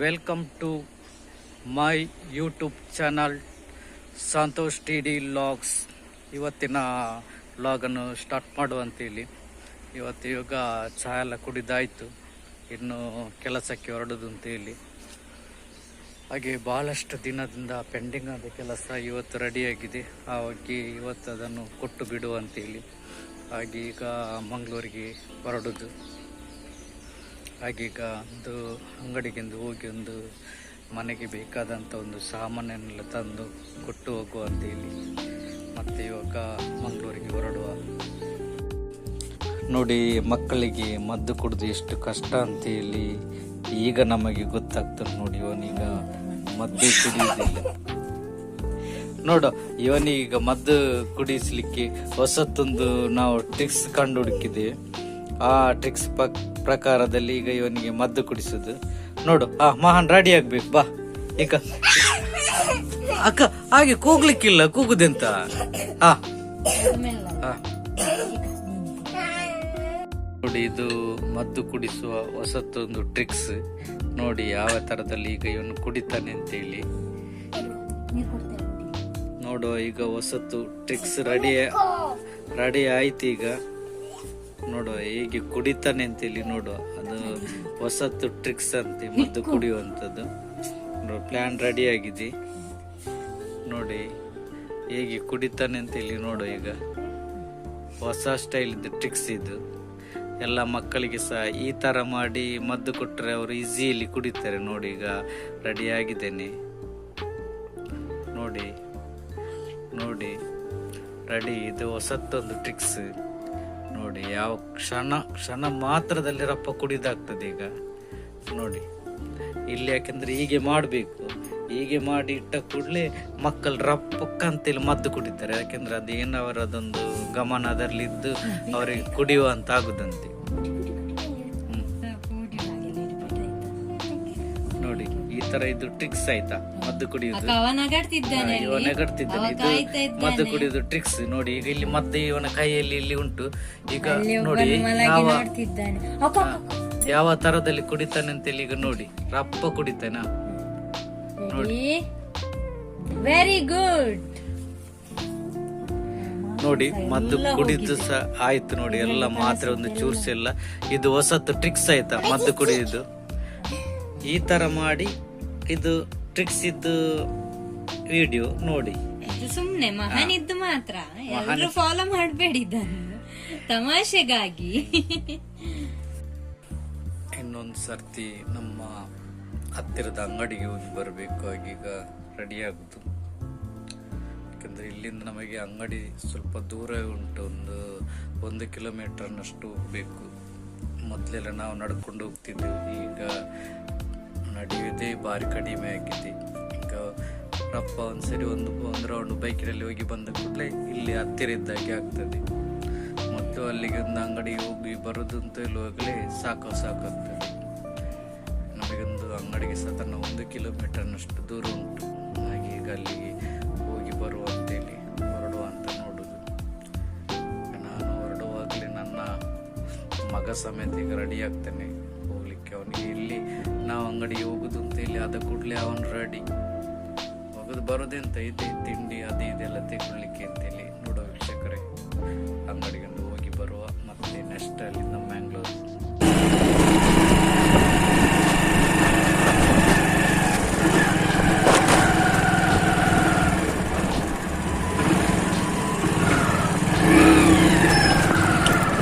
Welcome to my YouTube channel Santosh TD. Logs. ಇವತ್ತಿನ ಲಾಗನ್ನು start ಮಾಡುವಂತೇಳಿ ಇವತ್ತು ಇವಾಗ ಚಹಾ ಎಲ್ಲ ಕುಡಿದಾಯಿತು, ಇನ್ನು ಕೆಲಸಕ್ಕೆ ಹೊರಡೋದು ಅಂತೇಳಿ. ಹಾಗೆ ಭಾಳಷ್ಟು ದಿನದಿಂದ ಪೆಂಡಿಂಗ್ ಆದ ಕೆಲಸ ಇವತ್ತು ರೆಡಿಯಾಗಿದೆ. ಹಾಗಾಗಿ ಇವತ್ತು ಅದನ್ನು ಕೊಟ್ಟು ಬಿಡುವಂತೇಳಿ ಹಾಗೆ ಈಗ ಮಂಗಳೂರಿಗೆ ಹೊರಡೋದು. ಹಾಗೀಗ ಒಂದು ಅಂಗಡಿಗೆಂದು ಹೋಗಿ ಒಂದು ಮನೆಗೆ ಬೇಕಾದಂಥ ಒಂದು ಸಾಮಾನನ್ನೆಲ್ಲ ತಂದು ಕೊಟ್ಟು ಹೋಗುವಂತೇಳಿ ಮತ್ತು ಇವಾಗ ಮಂಗಳೂರಿಗೆ ಹೊರಡುವ. ನೋಡಿ, ಮಕ್ಕಳಿಗೆ ಮದ್ದು ಕುಡಿದು ಎಷ್ಟು ಕಷ್ಟ ಅಂತೇಳಿ ಈಗ ನಮಗೆ ಗೊತ್ತಾಗ್ತದೆ. ನೋಡಿ, ಇವನೀಗ ಮದ್ದು ಕುಡಿಯುವುದಿಲ್ಲ. ನೋಡು, ಇವನೀಗ ಮದ್ದು ಕುಡಿಸ್ಲಿಕ್ಕೆ ಹೊಸತ್ತೊಂದು ನಾವು ಟ್ರಿಕ್ಸ್ ಕಂಡು ಹುಡುಕಿದೆ. ಆ ಟ್ರಿಕ್ಸ್ ಪ್ರಕಾರದಲ್ಲಿ ಈಗ ಇವನಿಗೆ ಮದ್ದು ಕುಡಿಸುದು. ನೋಡು, ಮಹಾನ್ ರೆಡಿ ಆಗ್ಬೇಕು, ಬಾ ಈಗ. ಅಕ್ಕ ಹಾಗೆ ಕೂಗ್ಲಿಕ್ಕಿಲ್ಲ, ಕೂಗುದೆಂತ. ನೋಡಿ, ಇದು ಮದ್ದು ಕುಡಿಸುವ ಹೊಸತ್ತೊಂದು ಟ್ರಿಕ್ಸ್. ನೋಡಿ ಯಾವ ತರದಲ್ಲಿ ಈಗ ಇವನು ಕುಡಿತಾನೆ ಅಂತೇಳಿ. ನೋಡು, ಈಗ ಹೊಸತ್ತು ಟ್ರಿಕ್ಸ್ ರೆಡಿ ಆಯ್ತು. ಈಗ ನೋಡು ಹೇಗೆ ಕುಡಿತಾನೆ ಅಂತೇಳಿ. ನೋಡು, ಅದು ಹೊಸತ್ತು ಟ್ರಿಕ್ಸ್ ಅಂತೆ ಮದ್ದು ಕುಡಿಯುವಂಥದ್ದು. ಪ್ಲಾನ್ ರೆಡಿ ಆಗಿದೆ. ನೋಡಿ ಹೇಗೆ ಕುಡಿತಾನೆ ಅಂತೇಳಿ. ನೋಡು, ಈಗ ಹೊಸ ಸ್ಟೈಲ್ ಇದು ಟ್ರಿಕ್ಸ್. ಇದು ಎಲ್ಲ ಮಕ್ಕಳಿಗೆ ಸಹ ಈ ತರ ಮಾಡಿ ಮದ್ದು ಕೊಟ್ಟರೆ ಅವರು ಈಸಿಯಲ್ಲಿ ಕುಡಿತಾರೆ. ನೋಡಿ, ಈಗ ರೆಡಿ ಆಗಿದ್ದೇನೆ. ನೋಡಿ ನೋಡಿ ರೆಡಿ. ಇದು ಹೊಸತ್ತೊಂದು ಟ್ರಿಕ್ಸ್. ನೋಡಿ, ಯಾವ ಕ್ಷಣ ಮಾತ್ರದಲ್ಲಿ ರಪ್ಪ ಕುಡಿದಾಗ್ತದೆ. ಈಗ ನೋಡಿ ಇಲ್ಲಿ, ಯಾಕೆಂದ್ರೆ ಹೀಗೆ ಮಾಡಬೇಕು. ಹೀಗೆ ಮಾಡಿ ಇಟ್ಟ ಕೂಡಲೇ ಮಕ್ಕಳು ರಪ್ಪಕ್ಕಂತೇಳಿ ಮದ್ದು ಕುಡಿತಾರೆ. ಯಾಕೆಂದ್ರೆ ಅದೇನವರದೊಂದು ಗಮನ ಅದರಲ್ಲಿದ್ದು ಅವರಿಗೆ ಕುಡಿಯುವಂತ ಆಗುದಂತೆ. ನೋಡಿ, ಈ ತರ ಇದು ಟ್ರಿಕ್ಸ್ ಆಯ್ತಾ ಮದ್ದು ಕುಡಿಯುದು. ಇವ ನಗಡ್ತಿದ್ದಾನೆ. ಇದು ಮದ್ದು ಕುಡಿಯುದು ಟ್ರಿಕ್ಸ್. ನೋಡಿ, ಈಗ ಇಲ್ಲಿ ಮದ್ದು ಇವನ ಕೈಯಲ್ಲಿ ಇಲ್ಲಿ ಉಂಟು. ಈಗ ನೋಡಿ ಯಾವ ತರದಲ್ಲಿ ಕುಡಿತಾನೆ ಅಂತೇಳಿ. ಈಗ ನೋಡಿ, ರಪ್ಪ ಕುಡಿತಾನ. ನೋಡಿ, ವೆರಿ ಗುಡ್. ನೋಡಿ, ಮದ್ದು ಕುಡಿದು ಸಹ ಆಯ್ತು. ನೋಡಿ, ಎಲ್ಲ ಮಾತ್ರ ಒಂದು ಚೂರ್ಸ್ ಎಲ್ಲ. ಇದು ಹೊಸತ್ತು ಟ್ರಿಕ್ಸ್ ಆಯ್ತಾ ಮದ್ದು ಕುಡಿಯುದು. ಈ ತರ ಮಾಡಿ ಇದು ಟ್ರಿಕ್ಸ್ ಇದ್ದು ವಿಡಿಯೋ ನೋಡಿ. ಸುಮ್ನೆ ಮಹಾನ್ ಇದ್ದು ಮಾತ್ರ ಎಲ್ಲರೂ ಫಾಲೋ ಮಾಡಬೇಡಿ, ತಮಾಷೆಗಾಗಿ. ಇನ್ನೊಂದು ಸರ್ತಿ ನಮ್ಮ ಹತ್ತಿರದ ಅಂಗಡಿಗೆ ಹೋಗಿ ಬರಬೇಕು. ಆಗೀಗ ರೆಡಿ ಆಗುದು. ಯಾಕಂದ್ರೆ ಇಲ್ಲಿಂದ ನಮಗೆ ಅಂಗಡಿ ಸ್ವಲ್ಪ ದೂರ ಉಂಟು. ಒಂದು ಕಿಲೋಮೀಟರ್ನಷ್ಟು ಹೋಗ್ಬೇಕು. ಮೊದಲೆಲ್ಲ ನಾವು ನಡ್ಕೊಂಡು ಹೋಗ್ತಿದ್ದೆವು. ಈಗ ನಡೆಯುವುದೇ ಭಾರಿ ಕಡಿಮೆ ಆಗಿದೆ. ಈಗ ರಪ್ಪ ಒಂದ್ಸರಿ ಒಂದು ರೌಂಡ್ ಬೈಕಿನಲ್ಲಿ ಹೋಗಿ ಬಂದ ಕೂಡಲೇ ಇಲ್ಲಿ ಹತ್ತಿರ ಇದ್ದಾಗೆ ಆಗ್ತದೆ. ಮತ್ತು ಅಲ್ಲಿಗೆ ಒಂದು ಅಂಗಡಿಗೆ ಹೋಗಿ ಬರೋದು ಅಂತ ಹೇಳುವಾಗಲೇ ಸಾಕಾಗ್ತದೆ. ನಮಗೊಂದು ಅಂಗಡಿಗೆ ಸಾಧಾರಣ 1 ಕಿಲೋಮೀಟರ್ನಷ್ಟು ದೂರ ಉಂಟು. ಹಾಗೆ ಈಗ ಅಲ್ಲಿಗೆ ಹೋಗಿ ಬರುವ ಅಂತೇಳಿ ಹೊರಡುವ ಅಂತ ನೋಡುದು. ನಾನು ಹೊರಡುವಾಗಲೇ ನನ್ನ ಮಗ ಸಮೇತ ಈಗ ರೆಡಿ ಆಗ್ತಾನೆ ಹೋಗ್ಲಿಕ್ಕೆ. ಅವನಿಗೆ ಇಲ್ಲಿ ನಾವು ಅಂಗಡಿಗೆ ಹೋಗುದು ಅಂತ ಹೇಳಿ ಆದ ಕೂಡಲೇ ಅವನು ರೆಡಿ ಹೋಗುದು. ಬರೋದೆಂತ ಇದೆ ತಿಂಡಿ ಅದು ಇದೆಲ್ಲ ತೆಗೊಳ್ಳಿಕ್ಕೆ ಅಂತೇಳಿ. ನೋಡುವ ವೀಕ್ಷಕರೇ, ಅಂಗಡಿಗೆ ಹೋಗಿ ಬರುವ. ಮತ್ತೆ ನೆಕ್ಸ್ಟ್ ಅಲ್ಲಿಂದ ಮ್ಯಾಂಗ್ಳೂರು.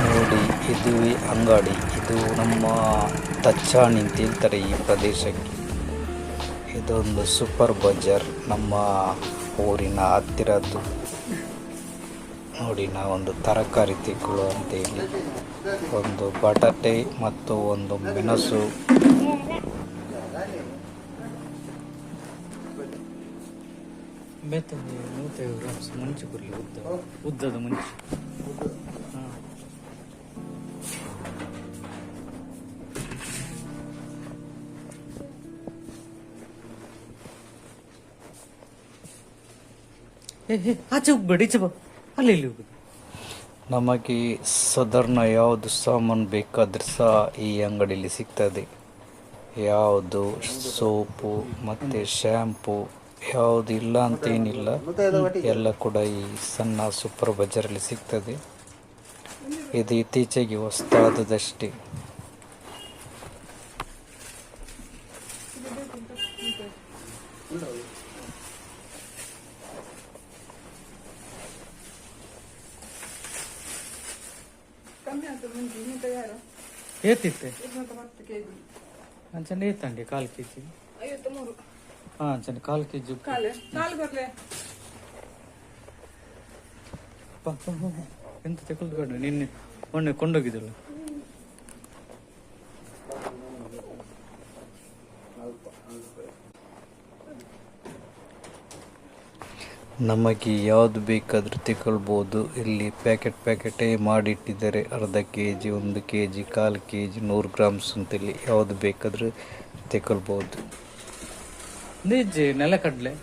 ನೋಡಿ, ಇದು ಅಂಗಡಿ. ಇದು ನಮ್ಮ ತಚ್ಚಾಣಿ ಅಂತ ಹೇಳ್ತಾರೆ ಈ ಪ್ರದೇಶಕ್ಕೆ. ಇದೊಂದು ಸೂಪರ್ ಬಜಾರ್ ನಮ್ಮ ಊರಿನ ಹತ್ತಿರದ್ದು. ನೋಡಿ, ನಾವೊಂದು ತರಕಾರಿ ತೆಗೊಳ್ಳುವ ಅಂತೇಳಿ ಒಂದು ಬಟಾಟೆ ಮತ್ತು ಒಂದು ಮೆಣಸು. ಮುಂಚೆ ಬರಲಿ, ಉದ್ದದ ಮುಂಚೆ. ಆಚೆ ಹೋಗ್ಬೇಡಿ, ಈಚೆ ಬಾ, ಅಲ್ಲಿ ಹೋಗುದು. ನಮಗೆ ಸಾಧಾರಣ ಯಾವುದು ಸಾಮಾನು ಬೇಕಾದ್ರೂ ಸಹ ಈ ಅಂಗಡಿಯಲ್ಲಿ ಸಿಗ್ತದೆ. ಯಾವುದು ಸೋಪು ಮತ್ತು ಶ್ಯಾಂಪು ಯಾವುದು ಇಲ್ಲ ಅಂತೇನಿಲ್ಲ, ಎಲ್ಲ ಕೂಡ ಈ ಸಣ್ಣ ಸೂಪರ್ ಬಜಾರಲ್ಲಿ ಸಿಗ್ತದೆ. ಇದು ಇತ್ತೀಚೆಗೆ ಹೊಸದಾದದಷ್ಟೇ. ಏತಿತ್ತೆ ಅಂಚನೆ ಏತಂಡಿ 1/4 kg. ಹಾಂ ಅಂಚನೆ 1/4 kg ಎಂತ ತಗೊಳ್ಕೊಂಡು ನಿನ್ನೆ ಮೊನ್ನೆ ಕೊಂಡೋಗಿದ್ದಲ್ಲ. ನಮಗೆ ಯಾವುದು ಬೇಕಾದರೂ ತಗೊಳ್ಬೋದು. ಇಲ್ಲಿ ಪ್ಯಾಕೆಟೇ ಮಾಡಿಟ್ಟಿದ್ದಾರೆ. ಅರ್ಧ kg, 1 kg, 1/4 kg, 100 ಗ್ರಾಮ್ಸ್ ಅಂತೇಳಿ ಯಾವುದು ಬೇಕಾದರೂ ತಗೊಳ್ಬೋದು. ನಿಜ ನೆಲಕಡಲೆ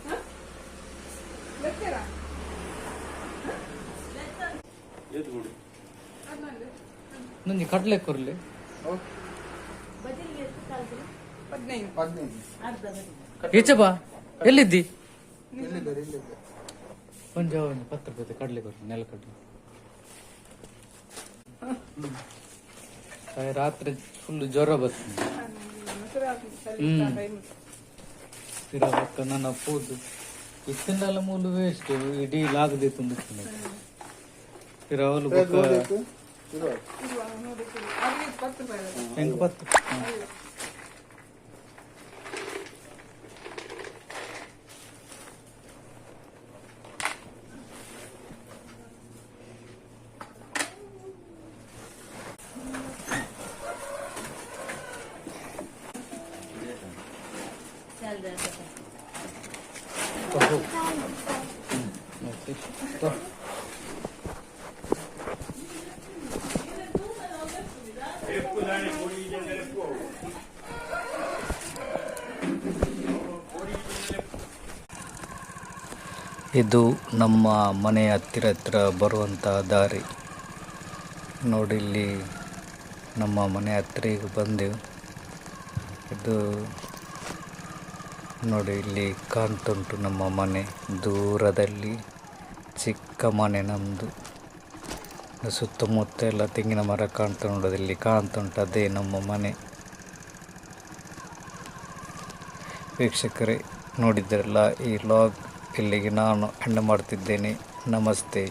ನಂಗೆ ಕಡಲೆ ಕೊರ್ಲಿ ಈಚೆ ಬಾ. ಎಲ್ಲಿದ್ದಿ? ಒಂದು 10 ರೂಪಾಯಿ ಕಡಲೆ ಕೊರ್ಲಿ, ನೆಲಕಡಲೆ. ರಾತ್ರಿ ಫುಲ್ ಜ್ವರ ಬರ್ತದೆ. ನನ್ನ ಪೂದು ಇತ್ತಿಂದೆಲ್ಲ ಮೂಲು ವೇಸ್ಟ್ ಇಡೀ ಲಾಗದೆ ತುಂಬಿಸ್ತೀನಿ. ಅವಳು ಹೆಂಗ್ 10. ಇದು ನಮ್ಮ ಮನೆಯ ಹತ್ತಿರ ಬರುವಂಥ ದಾರಿ ನೋಡಿ. ಇಲ್ಲಿ ನಮ್ಮ ಮನೆ ಹತ್ತಿರ ಈಗ ಬಂದೆವು. ಇದು ನೋಡಿ, ಇಲ್ಲಿ ಕಾಣ್ತುಂಟು ನಮ್ಮ ಮನೆ. ದೂರದಲ್ಲಿ ಚಿಕ್ಕ ಮನೆ ನಮ್ಮದು. ಸುತ್ತಮುತ್ತ ಎಲ್ಲ ತೆಂಗಿನ ಮರ ಕಾಣ್ತಾ ನೋಡೋದಿಲ್ಲಿ ಕಾಣ್ತುಂಟು, ಅದೇ ನಮ್ಮ ಮನೆ. ವೀಕ್ಷಕರೇ, ನೋಡಿದ್ರಲ್ಲ ಈ ವ್ಲಾಗ್. ಇಲ್ಲಿಗೆ ನಾನು ಎಂಡ್ ಮಾಡ್ತಿದ್ದೇನೆ. ನಮಸ್ತೆ.